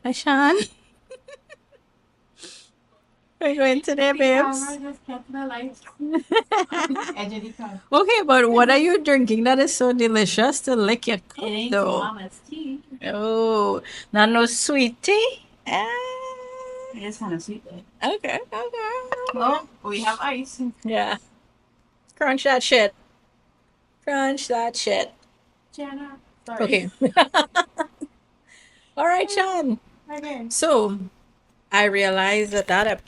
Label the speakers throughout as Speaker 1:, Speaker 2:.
Speaker 1: Hi, Sean. We're going today, babes. Okay, but what are you drinking that is so delicious to lick your cup, though? Oh, not no sweet tea? Ah.
Speaker 2: It is kind of sweet though.
Speaker 1: Okay, okay.
Speaker 2: Oh, we have ice.
Speaker 1: Yeah. Crunch that shit. Crunch that shit.
Speaker 2: Jenna. Sorry.
Speaker 1: Okay. All right, Sean.
Speaker 2: Okay.
Speaker 1: So, I realized that.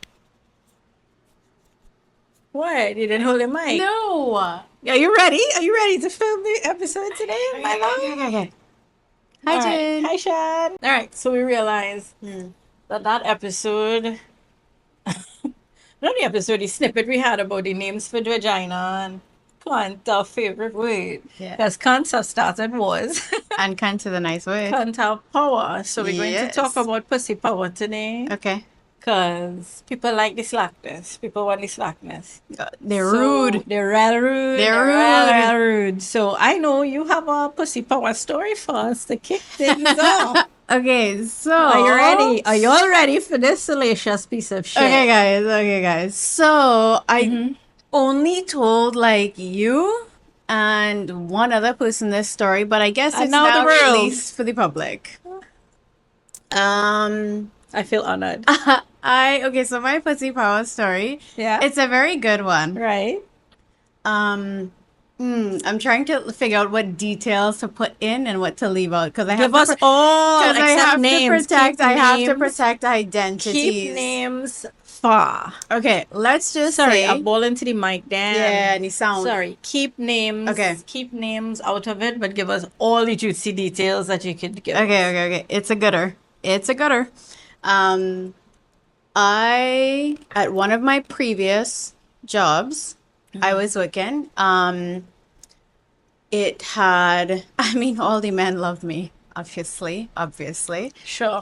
Speaker 1: What? You didn't hold your mic.
Speaker 2: No.
Speaker 1: Are you ready? Are you ready to film the episode today, my love?
Speaker 2: Okay.
Speaker 1: All
Speaker 2: Hi,
Speaker 1: right.
Speaker 2: Jen.
Speaker 1: Hi, Sean. All right. So we realized that episode, not the episode, the snippet we had about the names for vagina and cunt, our favorite word.
Speaker 2: Yeah.
Speaker 1: Because cunt have started wars.
Speaker 2: And kind to the nice word.
Speaker 1: Cunt have power. So we're going to talk
Speaker 2: Yes.
Speaker 1: about pussy power today.
Speaker 2: Okay.
Speaker 1: Because people like the slackness. People want the slackness.
Speaker 2: They're
Speaker 1: So,
Speaker 2: rude.
Speaker 1: They're real rude.
Speaker 2: They're
Speaker 1: real rude. So I know you have a pussy power story for us to kick things off.
Speaker 2: Okay, so
Speaker 1: Are you ready? Are you all ready for this salacious piece of shit?
Speaker 2: Okay, guys. Okay, guys. So I only told like you and one other person this story, but I guess
Speaker 1: And
Speaker 2: it's
Speaker 1: now
Speaker 2: now
Speaker 1: the world.
Speaker 2: released for the public.
Speaker 1: I feel honored.
Speaker 2: Okay, so my pussy power story.
Speaker 1: Yeah.
Speaker 2: It's a very good one.
Speaker 1: Right.
Speaker 2: I'm trying to figure out what details to put in and what to leave out because I
Speaker 1: Give
Speaker 2: have
Speaker 1: us all
Speaker 2: because I
Speaker 1: except
Speaker 2: have
Speaker 1: names.
Speaker 2: to protect.
Speaker 1: Keep
Speaker 2: I have to
Speaker 1: names.
Speaker 2: protect identities.
Speaker 1: Keep names far.
Speaker 2: Okay, let's just
Speaker 1: Sorry,
Speaker 2: say.
Speaker 1: I'm balling to the mic, Dan.
Speaker 2: Yeah, and the sound.
Speaker 1: Sorry, keep names.
Speaker 2: Okay.
Speaker 1: Keep names out of it, but give us all the juicy details that you could give.
Speaker 2: Okay. It's a gooder. It's a gooder. I at one of my previous jobs, I was working. It had. I mean, all the men loved me. Obviously.
Speaker 1: Sure.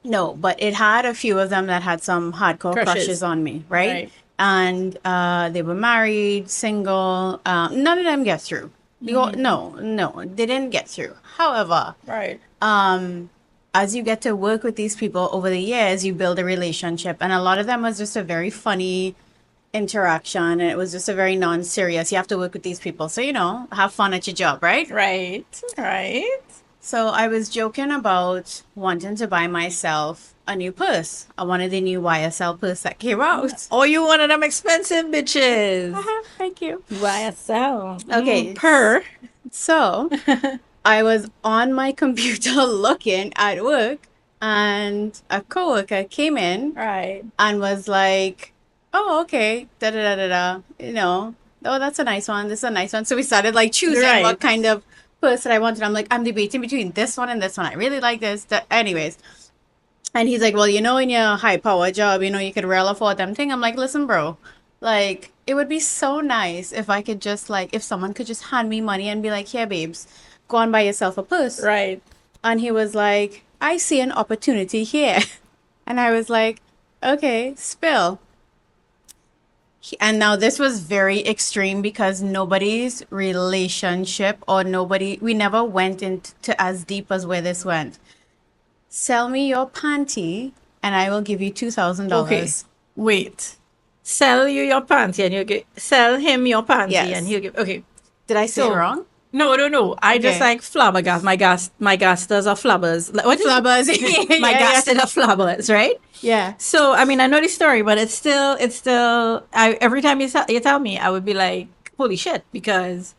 Speaker 2: No, but it had a few of them that had some hardcore crushes on me, right?
Speaker 1: Right.
Speaker 2: And they were married, single. None of them get through. No, they didn't get through. However,
Speaker 1: Right.
Speaker 2: as you get to work with these people over the years, you build a relationship, and a lot of them was just a very funny interaction, and it was just a very non-serious. You have to work with these people, so have fun at your job, right?
Speaker 1: Right. Right.
Speaker 2: So I was joking about wanting to buy myself a new purse. I wanted the new YSL purse that came out.
Speaker 1: Oh, you one of them expensive bitches.
Speaker 2: Thank you.
Speaker 1: YSL.
Speaker 2: Okay.
Speaker 1: Per.
Speaker 2: So I was on my computer looking at work, and a coworker came in
Speaker 1: Right.
Speaker 2: and was like, "Oh, okay, da da da da da. Oh, that's a nice one. This is a nice one." So we started like choosing
Speaker 1: Right.
Speaker 2: what kind of purse that I wanted. I'm like, I'm debating between this one and this one. I really like this. Anyways, and he's like, "Well, in your high power job, you could really afford them thing." I'm like, "Listen, bro, like it would be so nice if I could just if someone could just hand me money and be like, here, babes, go and buy yourself a purse."
Speaker 1: Right.
Speaker 2: And he was like, "I see an opportunity here." And I was like, "Okay, spill." And now this was very extreme because nobody's relationship we never went into as deep as where this went. Sell me your panty and I will give you $2,000.
Speaker 1: Okay. Wait. Sell you your panty and you give. Sell him your panty
Speaker 2: Yes.
Speaker 1: and he'll give. Okay.
Speaker 2: Did I say
Speaker 1: So-
Speaker 2: it wrong?
Speaker 1: No. I just
Speaker 2: Okay.
Speaker 1: like flabbergast. My gasters are flabbers. Like, what is
Speaker 2: Flabbers.
Speaker 1: My
Speaker 2: Yeah,
Speaker 1: gasted are flabbers, right?
Speaker 2: Yeah.
Speaker 1: So I mean, I know the story, but it's still. Every time you tell me, I would be like, holy shit, because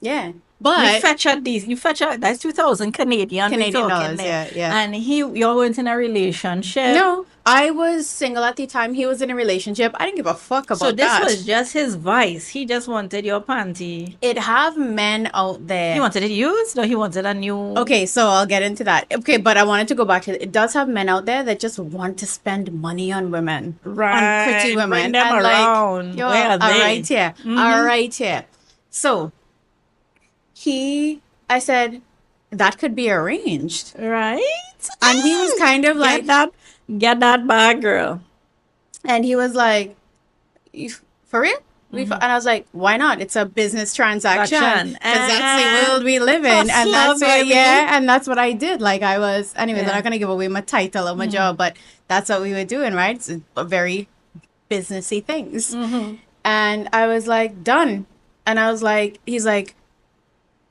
Speaker 2: Yeah.
Speaker 1: you
Speaker 2: But
Speaker 1: fetch out these. You fetch out that's 2,000 Canadian. we
Speaker 2: Canadian
Speaker 1: talking
Speaker 2: dollars,
Speaker 1: there.
Speaker 2: yeah.
Speaker 1: And you're going in a relationship.
Speaker 2: no, I was single at the time. He was in a relationship. I didn't give a fuck about
Speaker 1: So this
Speaker 2: that.
Speaker 1: was just his vice. He just wanted your panty.
Speaker 2: It have men out there.
Speaker 1: He wanted it used, or he wanted a new.
Speaker 2: Okay, so I'll get into that. Okay, but I wanted to go back to it. It does have men out there that just want to spend money on women, on pretty
Speaker 1: Right,
Speaker 2: women,
Speaker 1: bring them
Speaker 2: and
Speaker 1: around.
Speaker 2: yo,
Speaker 1: Where are
Speaker 2: all
Speaker 1: they?
Speaker 2: right here, all right here. So I said that could be arranged,
Speaker 1: Right?
Speaker 2: and he was kind of like,
Speaker 1: Get that bag, girl.
Speaker 2: and he was like, for real? And I was like, why not? It's a business transaction
Speaker 1: Action.
Speaker 2: because that's the world we live in, and
Speaker 1: Hustler,
Speaker 2: that's what,
Speaker 1: baby.
Speaker 2: yeah, and that's what I did. Like I was, anyways. I'm
Speaker 1: Yeah.
Speaker 2: not gonna give away my title or my job, but that's what we were doing, right? It's a very businessy things, and I was like, done, and I was like, he's like,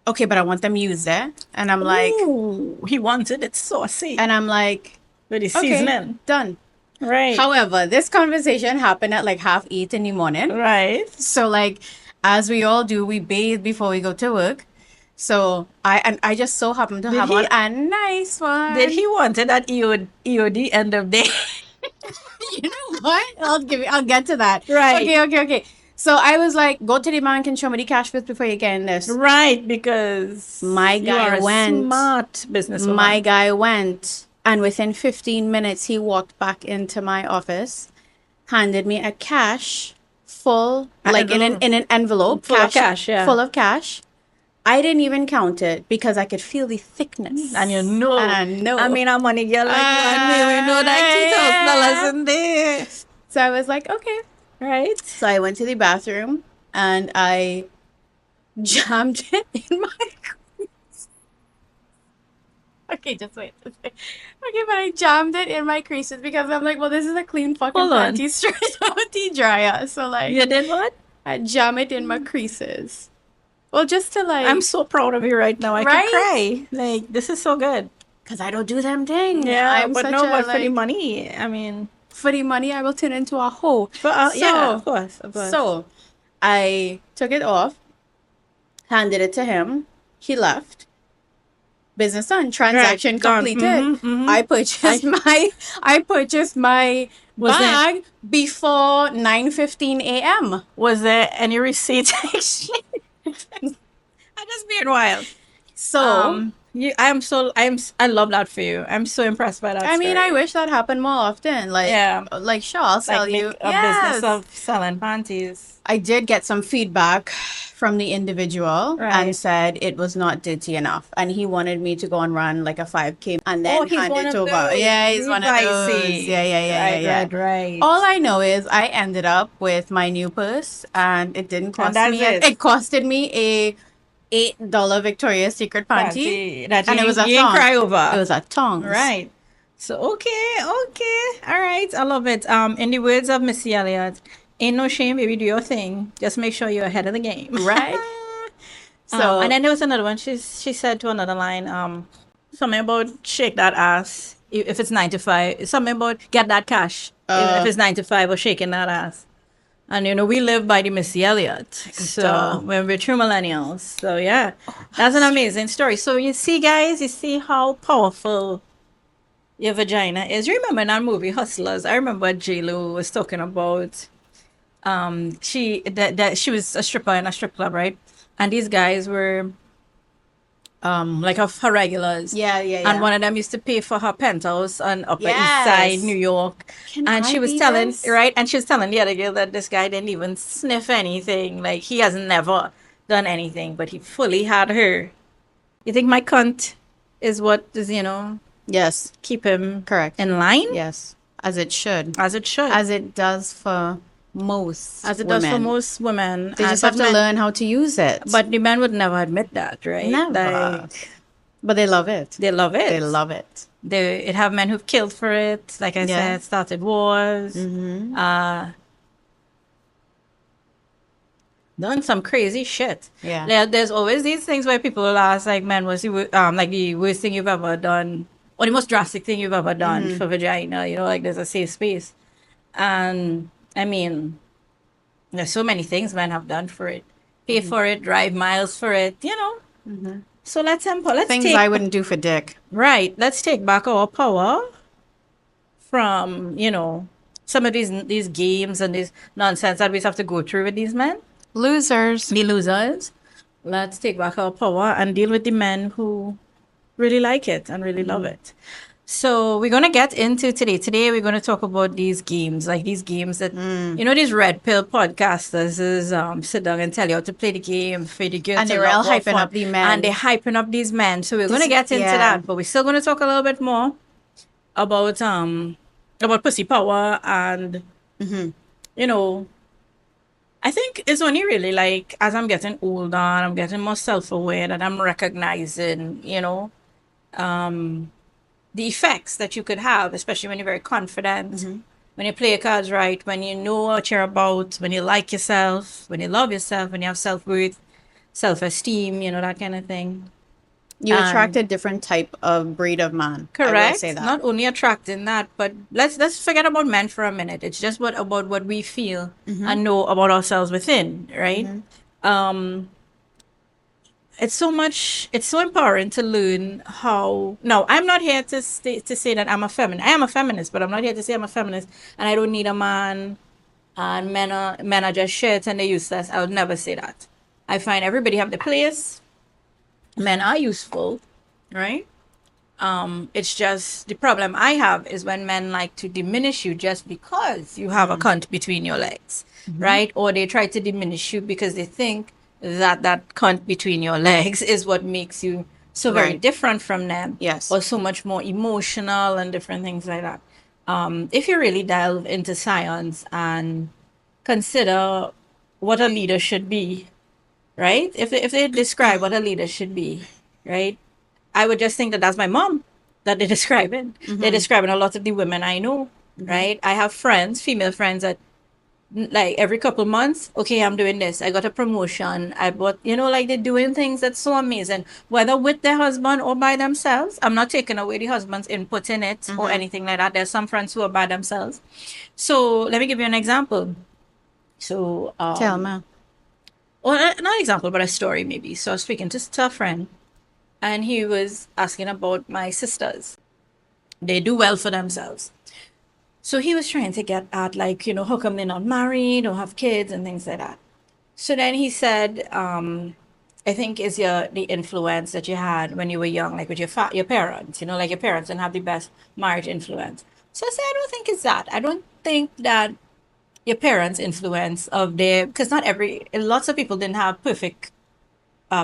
Speaker 2: okay, but I want them used there, and I'm like,
Speaker 1: Ooh, he wanted it saucy.
Speaker 2: and I'm like,
Speaker 1: With the
Speaker 2: okay,
Speaker 1: seasoning.
Speaker 2: done.
Speaker 1: Right.
Speaker 2: However, this conversation happened at like 8:30 in the morning.
Speaker 1: Right.
Speaker 2: So like as we all do, we bathe before we go to work. So I just so happened to
Speaker 1: Did
Speaker 2: have
Speaker 1: he-
Speaker 2: on a nice one.
Speaker 1: Did he wanted that EOD end of day?
Speaker 2: You know what? I'll get to that.
Speaker 1: Right.
Speaker 2: Okay. So I was like, go to the bank and show me the cash first before you get in this.
Speaker 1: Right, because
Speaker 2: My
Speaker 1: you
Speaker 2: guy
Speaker 1: are a
Speaker 2: went.
Speaker 1: smart businesswoman.
Speaker 2: My guy went, and within 15 minutes he walked back into my office, handed me a cash full, like in an envelope,
Speaker 1: Full of cash, yeah.
Speaker 2: full of cash. I didn't even count it because I could feel the thickness.
Speaker 1: And you know.
Speaker 2: And I know.
Speaker 1: I mean, I'm money girl like you and me. We know that $2,000 in there.
Speaker 2: So I was like, okay.
Speaker 1: Right?
Speaker 2: So I went to the bathroom and I jammed it in my crease. Okay, just wait. Okay, but I jammed it in my creases because I'm like, well, this is a clean fucking
Speaker 1: Hold on.
Speaker 2: panty straight out the dryer. So like,
Speaker 1: You did what?
Speaker 2: I jam it in my creases. Well, just to like,
Speaker 1: I'm so proud of you right now. I
Speaker 2: Right?
Speaker 1: could cry. Like, this is so good.
Speaker 2: because I don't do them thing.
Speaker 1: Yeah,
Speaker 2: I'm
Speaker 1: but
Speaker 2: such
Speaker 1: no,
Speaker 2: a,
Speaker 1: but for the
Speaker 2: like,
Speaker 1: money, I mean,
Speaker 2: for the money, I will turn into a hoe.
Speaker 1: but yeah,
Speaker 2: So-
Speaker 1: of course, of course.
Speaker 2: So I took it off, handed it to him. He left. Business done. Transaction
Speaker 1: Right, gone.
Speaker 2: completed.
Speaker 1: Mhm.
Speaker 2: I purchased my
Speaker 1: Was there-
Speaker 2: bag before 9:15 a.m.
Speaker 1: Was there any receipt exchange? I'm just being wild.
Speaker 2: So
Speaker 1: I love that for you. I'm so impressed by that.
Speaker 2: I mean,
Speaker 1: story.
Speaker 2: I wish that happened more often. Like,
Speaker 1: Yeah.
Speaker 2: like sure, I'll sell
Speaker 1: like
Speaker 2: you.
Speaker 1: make a
Speaker 2: Yes.
Speaker 1: business of selling panties.
Speaker 2: I did get some feedback from the individual
Speaker 1: Right.
Speaker 2: and said it was not dirty enough, and he wanted me to go and run like a 5K and then
Speaker 1: He's
Speaker 2: hand
Speaker 1: one
Speaker 2: it
Speaker 1: of
Speaker 2: over.
Speaker 1: those.
Speaker 2: Yeah, he's one of those.
Speaker 1: Dicey.
Speaker 2: Yeah.
Speaker 1: Right.
Speaker 2: All I know is I ended up with my new purse, and it didn't cost
Speaker 1: that's
Speaker 2: me.
Speaker 1: it.
Speaker 2: It costed me a $8 Victoria's Secret panty,
Speaker 1: That
Speaker 2: and
Speaker 1: you,
Speaker 2: it was a
Speaker 1: you ain't
Speaker 2: thong.
Speaker 1: cry over.
Speaker 2: It was a tongue.
Speaker 1: Right. So okay. All right. I love it. In the words of Missy Elliott, ain't no shame, baby, do your thing. Just make sure you're ahead of the game.
Speaker 2: Right. So
Speaker 1: and then there was another one. She said to another line, something about shake that ass if it's 9 to 5. Something about get that cash if it's 9 to 5 or shaking that ass. And we live by the Missy Elliott. So
Speaker 2: Duh.
Speaker 1: when we're true millennials. So yeah, that's an amazing story. So you see, guys, you see how powerful your vagina is. You remember in that movie Hustlers? I remember J-Lo was talking about she was a stripper in a strip club, right? And these guys were like of her regulars.
Speaker 2: yeah.
Speaker 1: And one of them used to pay for her penthouse on Upper East
Speaker 2: Yes.
Speaker 1: Side, New York.
Speaker 2: Can
Speaker 1: And
Speaker 2: I
Speaker 1: she was
Speaker 2: be
Speaker 1: telling,
Speaker 2: this?
Speaker 1: right? And she was telling the other girl that this guy didn't even sniff anything. Like, he has never done anything, but he fully had her. You think my cunt is what is,
Speaker 2: Yes,
Speaker 1: keep him
Speaker 2: correct.
Speaker 1: in line?
Speaker 2: Yes, as it should.
Speaker 1: As it should.
Speaker 2: As it does for most
Speaker 1: As it does for
Speaker 2: women.
Speaker 1: most women.
Speaker 2: They just
Speaker 1: But
Speaker 2: have to
Speaker 1: men-
Speaker 2: learn how to use it.
Speaker 1: But the men would never admit that, right?
Speaker 2: Never.
Speaker 1: Like,
Speaker 2: But they love it.
Speaker 1: they love it.
Speaker 2: They love it.
Speaker 1: It have men who've killed for it. Like I
Speaker 2: Yeah.
Speaker 1: said, started wars.
Speaker 2: Mm-hmm.
Speaker 1: Done some crazy shit.
Speaker 2: Yeah.
Speaker 1: There's always these things where people will ask, like, man, what's like the worst thing you've ever done, or the most drastic thing you've ever done
Speaker 2: Mm-hmm.
Speaker 1: for vagina? Like there's a safe space. And I mean, there's so many things men have done for it. Pay for it, drive miles for it. So let's
Speaker 2: Things
Speaker 1: take
Speaker 2: I wouldn't do for dick.
Speaker 1: right. Let's take back our power from some of these games and this nonsense that we have to go through with these men.
Speaker 2: Losers.
Speaker 1: The losers. Let's take back our power and deal with the men who really like it and really love it. So we're going to get into today. Today we're going to talk about these games, like these games that, these red pill podcasters is sit down and tell you how to play the game for the girl
Speaker 2: And
Speaker 1: to
Speaker 2: they're
Speaker 1: love
Speaker 2: all
Speaker 1: more
Speaker 2: hyping
Speaker 1: fun.
Speaker 2: up the men.
Speaker 1: And they're hyping up these men. So we're going to get into
Speaker 2: yeah.
Speaker 1: that, but we're still going to talk a little bit more about pussy power and, I think it's only really like as I'm getting older and I'm getting more self-aware that I'm recognizing, the effects that you could have, especially when you're very confident, when you play your cards right, when you know what you're about, when you like yourself, when you love yourself, when you have self-worth, self-esteem, that kind of thing.
Speaker 2: You attract
Speaker 1: And
Speaker 2: a different type of breed of man. I will say
Speaker 1: correct,
Speaker 2: that.
Speaker 1: not only attracting that, but let's forget about men for a minute. It's just what about what we feel and know about ourselves within, right? Um, it's so empowering to learn how. Now, I'm not here to say that I'm a feminist. I am a feminist, but I'm not here to say I'm a feminist and I don't need a man and men are just shit and they're useless. I would never say that. I find everybody have their place. Men are useful, right? It's just the problem I have is when men like to diminish you just because you have a cunt between your legs, right? Or they try to diminish you because they think that that cunt between your legs is what makes you so very
Speaker 2: Right.
Speaker 1: different from them,
Speaker 2: Yes.
Speaker 1: or so much more emotional and different things like that. If you really delve into science and consider what a leader should be, right? If they describe what a leader should be, right? I would just think that that's my mom that they're describing. They're describing a lot of the women I know, right? I have friends, female friends that like every couple months, okay, I'm doing this. I got a promotion. I bought, like they're doing things that's so amazing, whether with their husband or by themselves. I'm not taking away the husband's input in it or anything like that. There's some friends who are by themselves. So let me give you an example. So,
Speaker 2: Tell me.
Speaker 1: or not an example, but a story maybe. So I was speaking to a friend and he was asking about my sisters. They do well for themselves. So he was trying to get at, like, how come they're not married or have kids and things like that. So then he said, I think is the influence that you had when you were young, like with your parents, like your parents didn't have the best marriage influence. So I said, I don't think it's that. I don't think that your parents' influence of their, because not lots of people didn't have perfect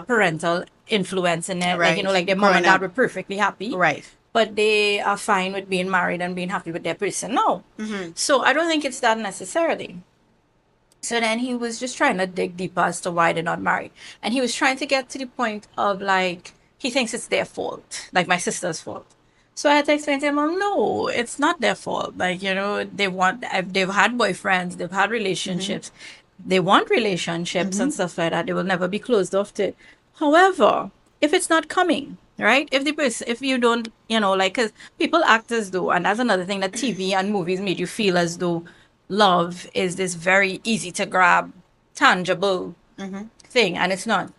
Speaker 1: parental influence in it. Like,
Speaker 2: Right.
Speaker 1: like their mom and
Speaker 2: Growing
Speaker 1: dad
Speaker 2: up.
Speaker 1: were perfectly happy,
Speaker 2: Right.
Speaker 1: but they are fine with being married and being happy with their person. No. So I don't think it's that necessarily. So then he was just trying to dig deeper as to why they're not married. And he was trying to get to the point of like, he thinks it's their fault, like my sister's fault. So I had to explain to him, well, no, it's not their fault. Like, they've had boyfriends, they've had relationships, they want relationships and stuff like that. They will never be closed off to. However, if it's not coming, right? If you don't, like, because people act as though, and that's another thing that TV and movies made you feel as though love is this very easy to grab, tangible thing, and it's not.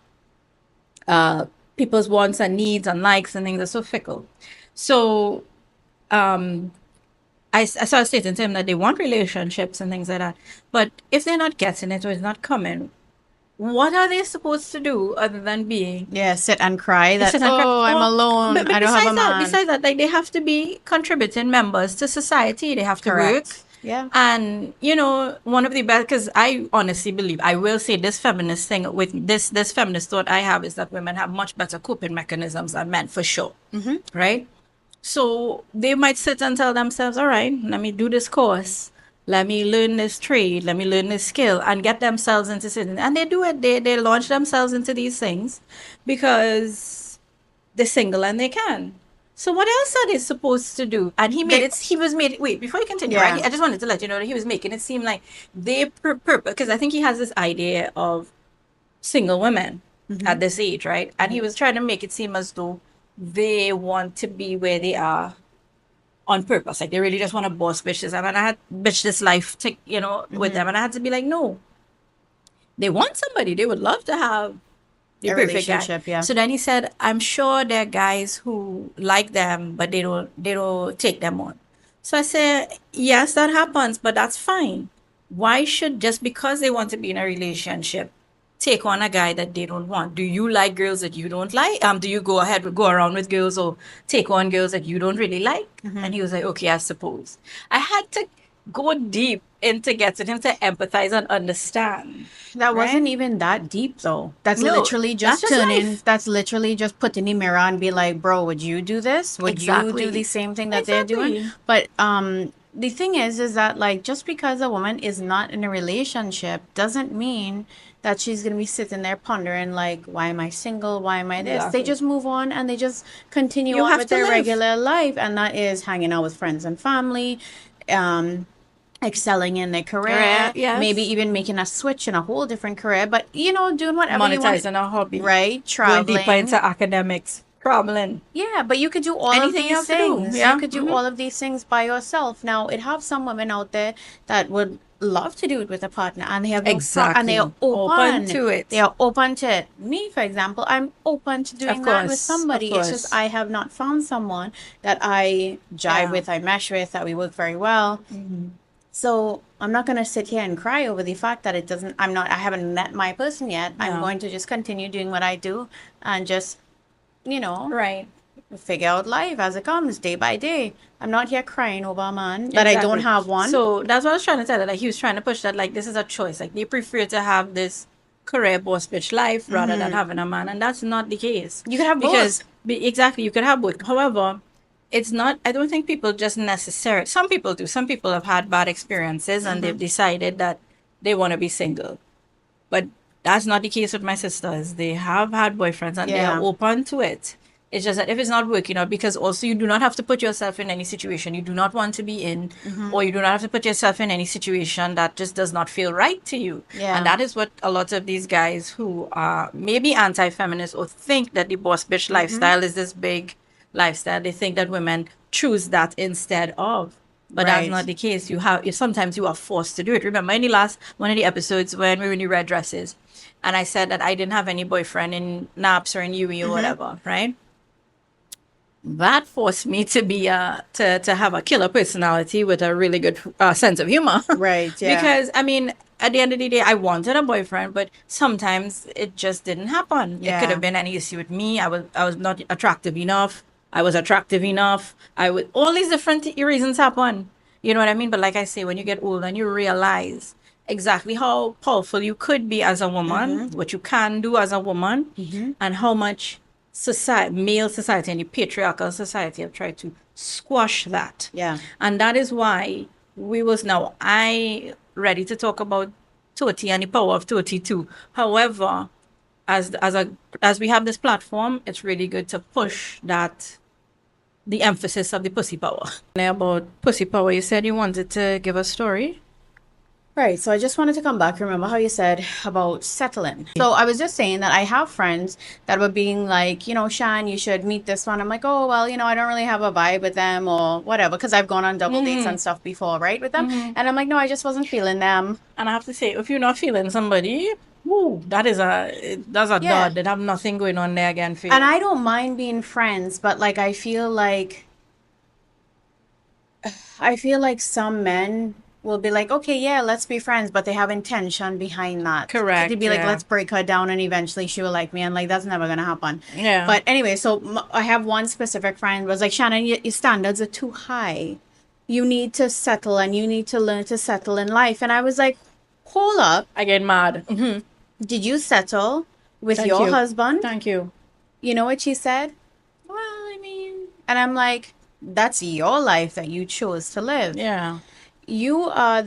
Speaker 1: People's wants and needs and likes and things are so fickle. So so I was stating to him that they want relationships and things like that. But if they're not getting it or it's not coming, what are they supposed to do other than being
Speaker 2: Yeah, sit and cry
Speaker 1: they
Speaker 2: that,
Speaker 1: sit and cry?
Speaker 2: oh, I'm
Speaker 1: Or,
Speaker 2: alone.
Speaker 1: but
Speaker 2: I don't have a
Speaker 1: besides
Speaker 2: man.
Speaker 1: that, like they have to be contributing members to society. They have to work.
Speaker 2: Correct. Yeah.
Speaker 1: And one of the best, because I honestly believe, I will say this feminist thing with this feminist thought I have is that women have much better coping mechanisms than men for sure, right? So they might sit and tell themselves, all right, let me do this course. Let me learn this trade. Let me learn this skill and get themselves into something. And they do it. They launch themselves into these things because they're single and they can. So what else are they supposed to do? And wait, before you continue, right?
Speaker 2: Yeah.
Speaker 1: I just wanted to let you know that he was making it seem like because I think he has this idea of single women at this age, right? And he was trying to make it seem as though they want to be where they are on purpose. Like they really just want to boss bitches. And I had bitch this life, with them. And I had to be like, no, they want somebody. They would love to have the
Speaker 2: A
Speaker 1: perfect guy.
Speaker 2: relationship, yeah.
Speaker 1: So then he said, I'm sure there are guys who like them, but they don't take them on. So I said, yes, that happens, but that's fine. Why should just because they want to be in a relationship take on a guy that they don't want? Do you like girls that you don't like? Do you go around with girls or take on girls that you don't really like? And he was like, okay, I suppose. I had to go deep into getting him to empathize and understand.
Speaker 2: That wasn't
Speaker 1: Right?
Speaker 2: even that deep though. That's
Speaker 1: No,
Speaker 2: literally
Speaker 1: that's
Speaker 2: just
Speaker 1: just
Speaker 2: turning.
Speaker 1: life.
Speaker 2: That's literally just put in the mirror and be like, bro, would you do this? Would you do
Speaker 1: Exactly.
Speaker 2: the same thing that they're doing?
Speaker 1: Exactly.
Speaker 2: But the thing is that like just because a woman is not in a relationship doesn't mean that she's gonna be sitting there pondering like, why am I single? Why am I this? They
Speaker 1: Exactly.
Speaker 2: just move on and they just continue
Speaker 1: You
Speaker 2: on
Speaker 1: have
Speaker 2: with
Speaker 1: to
Speaker 2: their
Speaker 1: live.
Speaker 2: regular life, and that is hanging out with friends and family, um, excelling in their career,
Speaker 1: Correct.
Speaker 2: maybe
Speaker 1: Yes.
Speaker 2: even making a switch in a whole different career, but doing whatever you want,
Speaker 1: Monetizing a hobby.
Speaker 2: right?
Speaker 1: Going deeper
Speaker 2: Traveling.
Speaker 1: into academics. Traveling.
Speaker 2: Yeah, but you could do all of
Speaker 1: Anything you
Speaker 2: these
Speaker 1: have to do.
Speaker 2: things. You
Speaker 1: Yeah.
Speaker 2: could do all of these things by yourself. Now, it have some women out there that would love to do it with a partner, and they have no and they are
Speaker 1: Exactly. Open
Speaker 2: open.
Speaker 1: to
Speaker 2: They
Speaker 1: it.
Speaker 2: are open to it. Me, for example, I'm open to
Speaker 1: Of
Speaker 2: doing that with
Speaker 1: course. Of
Speaker 2: somebody. It's just
Speaker 1: course.
Speaker 2: I have not found someone that I jive
Speaker 1: Yeah.
Speaker 2: with, I mesh with, that we work very well. So I'm not gonna sit here and cry over the fact that it doesn't. I haven't met my person yet. I'm
Speaker 1: No.
Speaker 2: going to just continue doing what I do and just you know
Speaker 1: Right.
Speaker 2: figure out life as it comes day by day. I'm not here crying over a man that I don't
Speaker 1: Exactly.
Speaker 2: have one.
Speaker 1: So that's what I was trying to tell her. Like he was trying to push that like this is a choice. Like they prefer to have this career boss bitch life rather than having a man, and that's not the case.
Speaker 2: You could have
Speaker 1: Because
Speaker 2: both.
Speaker 1: exactly you could have both. However, it's not. I don't think people just necessarily. Some people do. Some people have had bad experiences and they've decided that they want to be single. But that's not the case with my sisters. They have had boyfriends and they are
Speaker 2: Yeah.
Speaker 1: open to it. It's just that if it's not working out, because also you do not have to put yourself in any situation you do not want to be in, or you do not have to put yourself in any situation that just does not feel right to you.
Speaker 2: Yeah.
Speaker 1: And that is what a lot of these guys who are maybe anti feminist or think that the boss bitch lifestyle is this big lifestyle, they think that women choose that instead of. But that's not
Speaker 2: Right.
Speaker 1: the case. Sometimes you are forced to do it. Remember in the last one of the episodes when we were in the red dresses, and I said that I didn't have any boyfriend in NAPS or in UE or whatever, right? That forced me to be to have a killer personality with a really good sense of humor.
Speaker 2: Right. Yeah.
Speaker 1: Because I mean, at the end of the day, I wanted a boyfriend, but sometimes it just didn't happen. It could
Speaker 2: Yeah.
Speaker 1: have been any issue with me. I was not attractive enough. I was attractive enough. I would all these different reasons happen. You know what I mean? But like I say, when you get older and you realize exactly how powerful you could be as a woman, what you can do as a woman, and how much male society and the patriarchal society have tried to squash that.
Speaker 2: Yeah.
Speaker 1: And that is why I ready to talk about Toti and the power of Toti too. However, as we have this platform, it's really good to push that the emphasis of the pussy power. About pussy power, you said you wanted to give a story.
Speaker 2: Right. So I just wanted to come back. Remember how you said about settling. So I was just saying that I have friends that were being like, Shan, you should meet this one. I'm like, oh, well, I don't really have a vibe with them or whatever, because I've gone on double dates and stuff before, right, with them. And I'm like, no, I just wasn't feeling them.
Speaker 1: And I have to say, if you're not feeling somebody, woo, that's a
Speaker 2: Yeah.
Speaker 1: dud. They have nothing going on there again for you.
Speaker 2: And I don't mind being friends, but like I feel like some men will be like, okay, yeah, let's be friends, but they have intention behind that.
Speaker 1: Correct,
Speaker 2: They'd be like,
Speaker 1: yeah.
Speaker 2: let's break her down and eventually she will like me. And like, that's never going to happen.
Speaker 1: Yeah.
Speaker 2: But anyway, so I have one specific friend was like, Shannon, your standards are too high. You need to settle and you need to learn to settle in life. And I was like, hold up.
Speaker 1: I get mad.
Speaker 2: Did you settle with
Speaker 1: Thank
Speaker 2: your
Speaker 1: you.
Speaker 2: husband?
Speaker 1: Thank you.
Speaker 2: You know what she said? Well, I mean, and I'm like, that's your life that you chose to live.
Speaker 1: Yeah.
Speaker 2: You are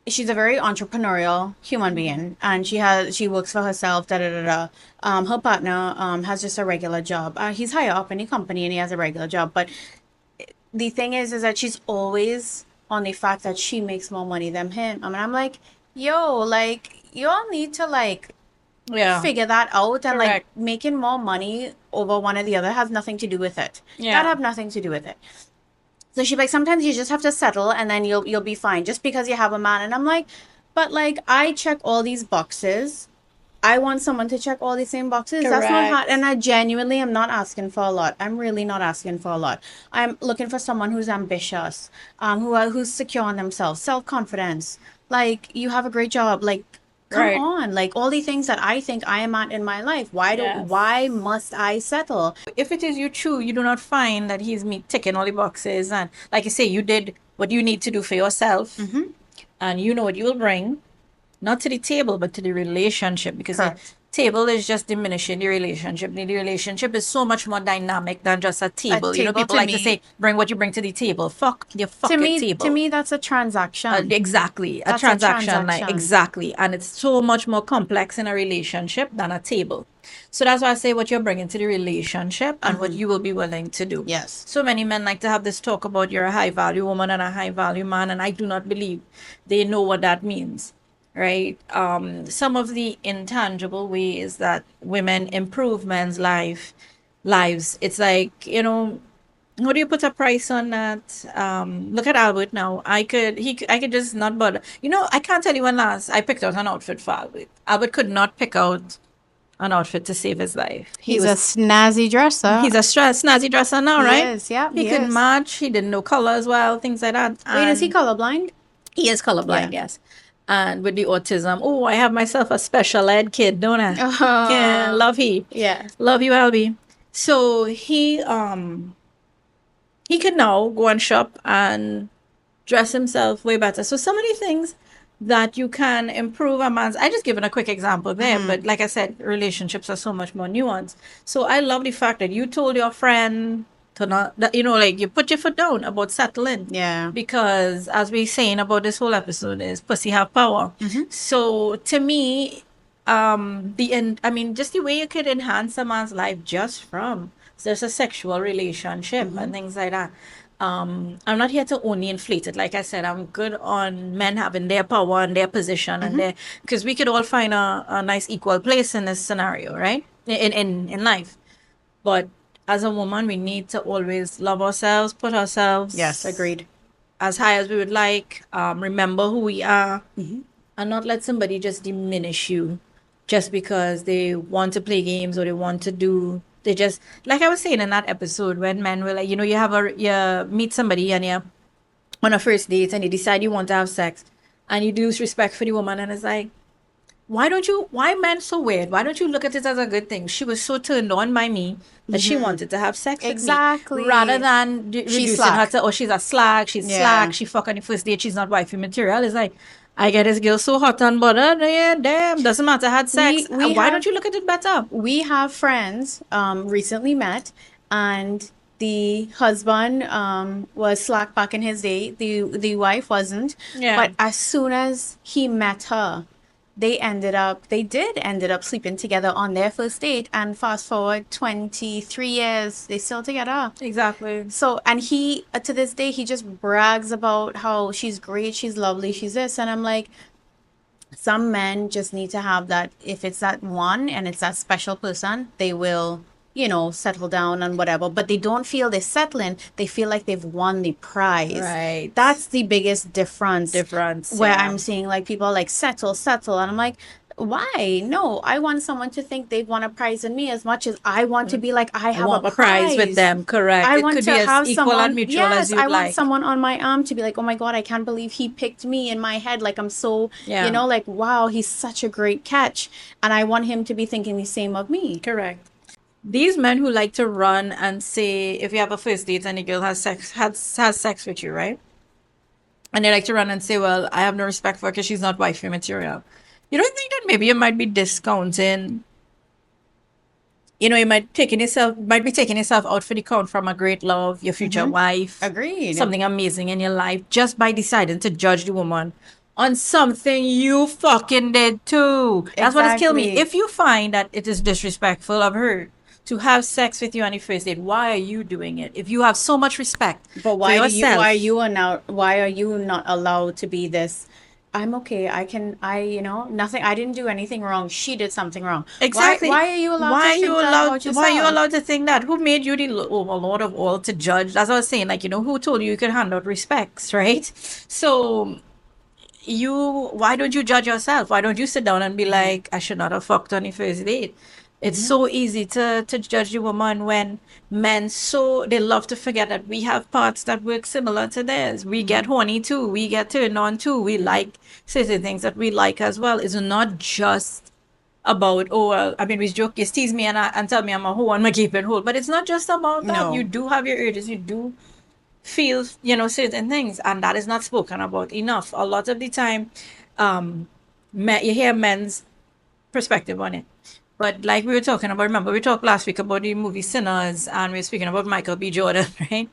Speaker 2: she's a very entrepreneurial human being, and she works for herself, da da da da. Her partner has just a regular job. He's higher up in the company and he has a regular job, but the thing is that she's always on the fact that she makes more money than him. I mean, I'm like, yo, like you all need to like
Speaker 1: Yeah.
Speaker 2: figure that out, and like
Speaker 1: Correct.
Speaker 2: making more money over one or the other has nothing to do with it.
Speaker 1: Yeah.
Speaker 2: That have nothing to do with it. So she's like, sometimes you just have to settle and then you'll be fine just because you have a man. And I'm like, but like I check all these boxes. I want someone to check all the same boxes. That's not
Speaker 1: Correct.
Speaker 2: hard. And I genuinely am not asking for a lot. I'm really not asking for a lot. I'm looking for someone who's ambitious, who's secure in themselves, self-confidence. Like, you have a great job. Like, come
Speaker 1: Right.
Speaker 2: on. Like, all the things that I think I am at in my life.
Speaker 1: Yes.
Speaker 2: Why must I settle?
Speaker 1: If it is you true, you do not find that he's ticking all the boxes, and like you say, you did what you need to do for yourself, and you know what you will bring, not to the table but to the relationship. Because
Speaker 2: Correct.
Speaker 1: table is just diminishing the relationship. The relationship is so much more dynamic than just a
Speaker 2: A
Speaker 1: table. You know,
Speaker 2: table
Speaker 1: people
Speaker 2: to
Speaker 1: like to
Speaker 2: me,
Speaker 1: say, bring what you bring to the table. Fuck your fucking
Speaker 2: to
Speaker 1: table.
Speaker 2: me, that's a transaction.
Speaker 1: Exactly. A
Speaker 2: That's a
Speaker 1: transaction, like,
Speaker 2: transaction.
Speaker 1: exactly. And it's so much more complex in a relationship than a table. So that's why I say what you're bringing to the relationship and what you will be willing to do.
Speaker 2: Yes.
Speaker 1: So many men like to have this talk about you're a high value woman and a high value man, and I do not believe they know what that means. Right? Some of the intangible ways that women improve men's lives. It's like, how do you put a price on that? Look at Albert now. I could just not bother. I can't tell you when last I picked out an outfit for Albert. Albert could not pick out an outfit to save his life.
Speaker 2: He's a snazzy dresser.
Speaker 1: He's a snazzy dresser now,
Speaker 2: He
Speaker 1: right?
Speaker 2: is, yeah,
Speaker 1: He
Speaker 2: he
Speaker 1: could
Speaker 2: is.
Speaker 1: match. He didn't know color as well, things like that.
Speaker 2: Wait, is he
Speaker 1: And
Speaker 2: colorblind?
Speaker 1: he is colorblind,
Speaker 2: Yeah.
Speaker 1: yes. And with the autism, oh, I have myself a special ed kid, don't I? Yeah,
Speaker 2: Oh,
Speaker 1: love he.
Speaker 2: yeah.
Speaker 1: Love you, Albie. So he can now go and shop and dress himself way better. So many things that you can improve a man's. I just given a quick example there, but like I said, relationships are so much more nuanced. So I love the fact that you told your friend to not, that, like you put your foot down about settling.
Speaker 2: Yeah.
Speaker 1: Because as we saying about this whole episode is pussy have power. So to me, I mean, just the way you could enhance a man's life just from there's a sexual relationship and things like that. I'm not here to only inflate it. Like I said, I'm good on men having their power and their position and their, because we could all find a nice equal place in this scenario, right? In life. But as a woman, we need to always love ourselves, put ourselves
Speaker 2: Yes, agreed.
Speaker 1: as high as we would like, remember who we are, and not let somebody just diminish you just because they want to play games or they want to do. They just, like I was saying in that episode, when men were like, you meet somebody and you're on a first date and you decide you want to have sex and you lose respect for the woman, and it's like, why men so weird? Why don't you look at it as a good thing? She was so turned on by me that she wanted to have sex
Speaker 2: Exactly.
Speaker 1: with me. Rather than reducing her
Speaker 2: slack.
Speaker 1: to, oh, she's a slack, she's
Speaker 2: Yeah.
Speaker 1: slack, she fuck on the first date, she's not wifey material. It's like, I get this girl so hot and bothered, yeah, damn, doesn't matter, had sex. Why don't you look at it better?
Speaker 2: We have friends recently met, and the husband was slack back in his day. The wife wasn't.
Speaker 1: Yeah.
Speaker 2: But as soon as he met her, they did ended up sleeping together on their first date, and fast forward 23 years, they still together.
Speaker 1: Exactly.
Speaker 2: So, and he, to this day, he just brags about how she's great, she's lovely, she's this. And I'm like, some men just need to have that. If it's that one and it's that special person, they will, settle down and whatever. But they don't feel they're settling. They feel like they've won the prize.
Speaker 1: Right.
Speaker 2: That's the biggest difference. Where
Speaker 1: yeah.
Speaker 2: I'm seeing like people like settle. And I'm like, why? No, I want someone to think they've won a prize in me as much as I want to be like, I have
Speaker 1: want
Speaker 2: a
Speaker 1: a prize with them, correct.
Speaker 2: I
Speaker 1: It
Speaker 2: want
Speaker 1: could
Speaker 2: to
Speaker 1: be as
Speaker 2: have
Speaker 1: equal
Speaker 2: someone,
Speaker 1: and mutual
Speaker 2: yes,
Speaker 1: as you'd
Speaker 2: I want
Speaker 1: like.
Speaker 2: someone on my arm to be like, oh my God, I can't believe he picked me in my head. Like, I'm so,
Speaker 1: Yeah.
Speaker 2: like, wow, he's such a great catch. And I want him to be thinking the same of me.
Speaker 1: Correct. These men who like to run and say, if you have a first date and a girl has sex with you, right? And they like to run and say, well, I have no respect for her because she's not wifey material. You don't think that maybe you might be discounting, you might be taking yourself out for the count from a great love, your future wife.
Speaker 2: Agreed.
Speaker 1: Something amazing in your life just by deciding to judge the woman on something you fucking did too. That's what has killed me.
Speaker 2: Exactly.
Speaker 1: If you find that it is disrespectful of her to have sex with you on the first date, why are you doing it? If you have so much respect
Speaker 2: But
Speaker 1: for
Speaker 2: why
Speaker 1: yourself,
Speaker 2: are you not allowed to be this? I'm okay. Nothing. I didn't do anything wrong. She did something wrong.
Speaker 1: exactly.
Speaker 2: Why are you allowed to think that about yourself?
Speaker 1: Why are you allowed to think that? Who made you the overlord of all to judge? As I was saying, like, who told you could hand out respects, right? So why don't you judge yourself? Why don't you sit down and be like, I should not have fucked on the first date? It's so easy to judge the woman when men they love to forget that we have parts that work similar to theirs. We get horny too. We get turned on too. We like certain things that we like as well. It's not just about, oh, well, I mean, we joke, you tease me and tell me I'm a hoe and I keep it whole. But it's not just about that.
Speaker 2: No.
Speaker 1: You do have your urges. You do feel, certain things. And that is not spoken about enough. A lot of the time, you hear men's perspective on it. But like we were talking about, remember we talked last week about the movie Sinners, and we were speaking about Michael B. Jordan, right?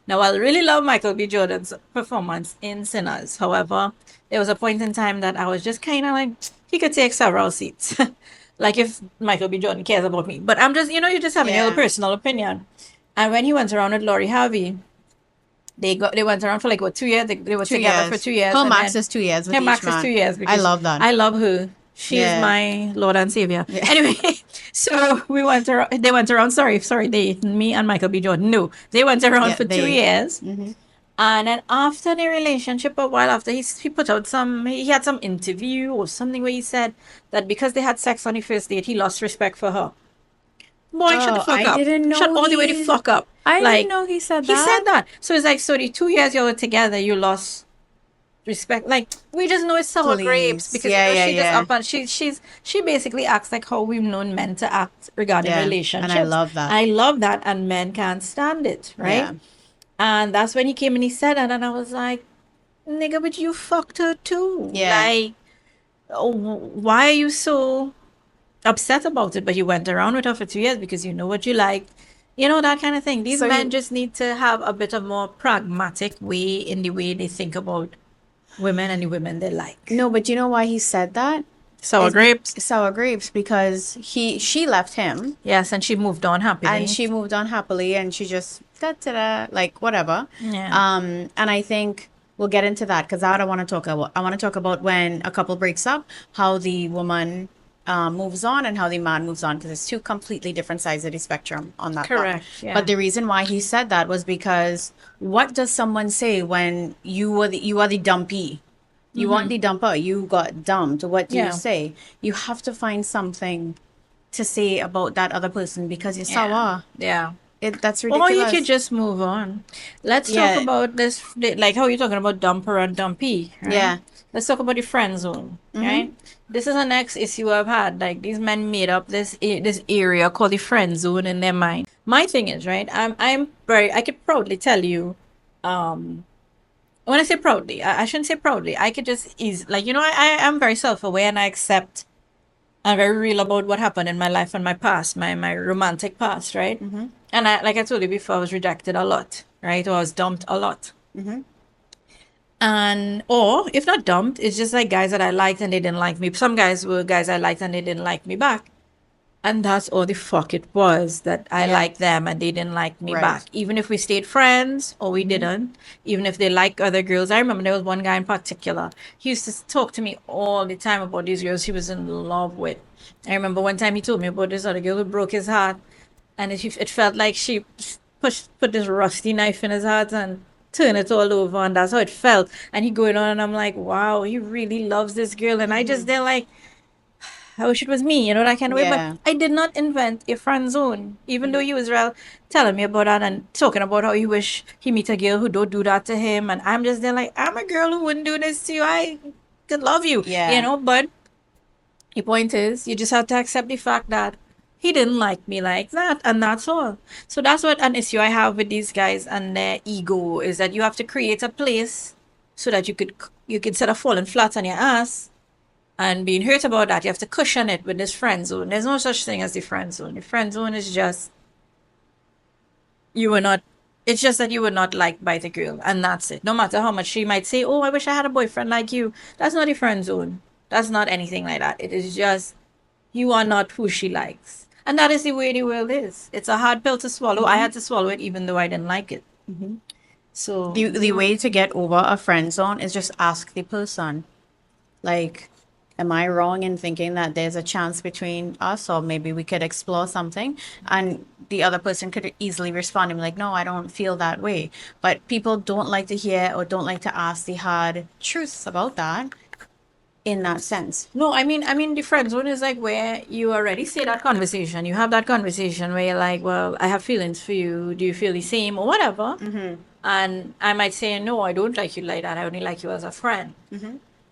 Speaker 1: Now I really love Michael B. Jordan's performance in Sinners. However, there was a point in time that I was just kind of like, he could take several seats. Like if Michael B. Jordan cares about me. But I'm just, you're just having your
Speaker 2: Yeah.
Speaker 1: personal opinion. And when he went around with Laurie Harvey, they went around for like what 2 years. They were
Speaker 2: Two
Speaker 1: together for
Speaker 2: years.
Speaker 1: 2 years,
Speaker 2: Her
Speaker 1: and
Speaker 2: max
Speaker 1: then
Speaker 2: is 2 years with
Speaker 1: her
Speaker 2: each
Speaker 1: max is two
Speaker 2: man.
Speaker 1: years
Speaker 2: I
Speaker 1: because
Speaker 2: love that.
Speaker 1: I love her. She is
Speaker 2: Yeah.
Speaker 1: my Lord and Savior.
Speaker 2: Yeah.
Speaker 1: Anyway, so we went around. They went around. Sorry. Me and Michael B. Jordan. No, they went around
Speaker 2: Yeah.
Speaker 1: for two
Speaker 2: They.
Speaker 1: years,
Speaker 2: Hmm.
Speaker 1: and then after the relationship, a while after, he put out he had some interview or something where he said that because they had sex on the first date, he lost respect for her. Boy, shut the
Speaker 2: Oh,
Speaker 1: fuck
Speaker 2: I
Speaker 1: up.
Speaker 2: didn't
Speaker 1: Shut
Speaker 2: know
Speaker 1: all the way the fuck up.
Speaker 2: I didn't
Speaker 1: Like,
Speaker 2: know he said
Speaker 1: he said
Speaker 2: that.
Speaker 1: that. So it's like, so the 2 years you were together, you lost respect. Like, we just know it's sour grapes
Speaker 2: Please.
Speaker 1: because,
Speaker 2: Yeah. Yeah.
Speaker 1: she just
Speaker 2: Yeah.
Speaker 1: up and she basically acts like how we've known men to act regarding
Speaker 2: Yeah. And I
Speaker 1: relationships.
Speaker 2: love that.
Speaker 1: I love that, and men can't stand it, right?
Speaker 2: Yeah.
Speaker 1: And that's when he came and he said that, and I was like, nigga, but you fucked her too.
Speaker 2: Yeah.
Speaker 1: Like, oh, why are you so upset about it? But you went around with her for 2 years because you know what you like. That kind of thing. These
Speaker 2: So
Speaker 1: men
Speaker 2: you.
Speaker 1: just need to have a bit of more pragmatic way in the way they think about women and the women they like.
Speaker 2: No, but you know why he said that?
Speaker 1: Sour
Speaker 2: Is
Speaker 1: grapes.
Speaker 2: sour grapes because she left him
Speaker 1: Yes, and she moved on
Speaker 2: and
Speaker 1: happily.
Speaker 2: she moved on happily and she just da da da like whatever.
Speaker 1: Yeah.
Speaker 2: And I think we'll get into that because I don't want to talk about. I want to talk about when a couple breaks up, how the woman moves on and how the man moves on because it's two completely different sides of the spectrum on that part.
Speaker 1: Correct. Yeah.
Speaker 2: But the reason why he said that was because what does someone say when you are the dumpy? You want the dumper. You got dumped. What do you
Speaker 1: Yeah.
Speaker 2: say? You have to find something to say about that other person because you're
Speaker 1: Yeah.
Speaker 2: sour.
Speaker 1: Yeah.
Speaker 2: That's
Speaker 1: Or you could
Speaker 2: ridiculous.
Speaker 1: just move on. Let's talk
Speaker 2: Yeah,
Speaker 1: about this, like how you're talking about dumper and dumpy, right?
Speaker 2: yeah.
Speaker 1: Let's talk about the friend zone,
Speaker 2: Mm-hmm.
Speaker 1: right? This is the next issue I've had. Like these men made up this area called the friend zone in their mind. My thing is, right? I could proudly tell you, um, when I say proudly, I shouldn't say proudly. I could just is like I am very self aware and I accept. I'm very real about what happened in my life and my past, my romantic past, right?
Speaker 2: Mm-hmm.
Speaker 1: And like I told you before, I was rejected a lot, right? Or I was dumped a lot.
Speaker 2: Mm-hmm.
Speaker 1: And, or if not dumped, it's just like guys that I liked and they didn't like me. Some guys were guys I liked and they didn't like me back. And that's all the fuck it was, that I
Speaker 2: Yeah.
Speaker 1: liked them and they didn't like me
Speaker 2: Right.
Speaker 1: back. Even if we stayed friends or we didn't, even if they like other girls. I remember there was one guy in particular. He used to talk to me all the time about these girls he was in love with. I remember one time he told me about this other girl who broke his heart, and it felt like she put this rusty knife in his heart and turned it all over, and that's how it felt. And he going on, and I'm like, wow, he really loves this girl, and I just then like, I wish it was me, that kind of way. But
Speaker 2: Yeah.
Speaker 1: I did not invent a friend zone, even though he was telling me about that and talking about how he wish he meet a girl who don't do that to him. And I'm just there like, I'm a girl who wouldn't do this to you. I could love you,
Speaker 2: Yeah.
Speaker 1: But the point is, you just have to accept the fact that he didn't like me like that, and that's all. So that's what an issue I have with these guys and their ego is that you have to create a place so that you could instead of falling flat on your ass and being hurt about that, you have to cushion it with this friend zone. There's no such thing as the friend zone. The friend zone is just you were not. It's just that you were not liked by the girl, and that's it. No matter how much she might say, "Oh, I wish I had a boyfriend like you." That's not the friend zone. That's not anything like that. It is just you are not who she likes, and that is the way the world is. It's a hard pill to swallow. I had to swallow it, even though I didn't like it. So
Speaker 2: The way to get over a friend zone is just ask the person, like, am I wrong in thinking that there's a chance between us, or maybe we could explore something? And the other person could easily respond and be like, no, I don't feel that way. But people don't like to hear or don't like to ask the hard truths about that in that sense.
Speaker 1: no, I mean, the friend zone is like where you already say that conversation. You have that conversation where you're like, well, I have feelings for you. Do you feel the same or whatever? And I might say, no, I don't like you like that. I only like you as a friend.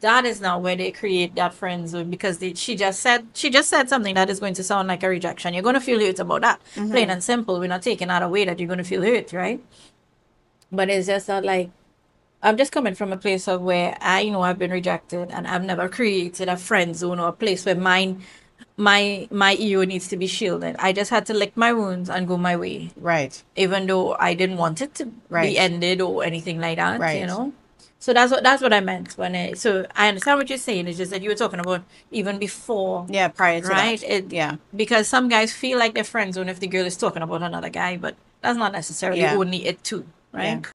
Speaker 1: That is now where they create that friend zone because she just said something that is going to sound like a rejection. You're going to feel hurt about that. Plain and simple. We're not taking that away that you're going to feel hurt, right? But it's just not like I'm just coming from a place of where I know I've been rejected and I've never created a friend zone or a place where mine my ego needs to be shielded. I just had to lick my wounds and go my way,
Speaker 2: Right.
Speaker 1: even though I didn't want it to
Speaker 2: Right.
Speaker 1: be ended or anything like that,
Speaker 2: Right.
Speaker 1: you know. So that's what I meant when I. So I understand what you're saying. It's just that you were talking about even before,
Speaker 2: Yeah, prior to
Speaker 1: right?
Speaker 2: that. Yeah.
Speaker 1: Because some guys feel like they're friend zone if the girl is talking about another guy, but that's not necessarily
Speaker 2: Yeah.
Speaker 1: only it too, right?
Speaker 2: Yeah.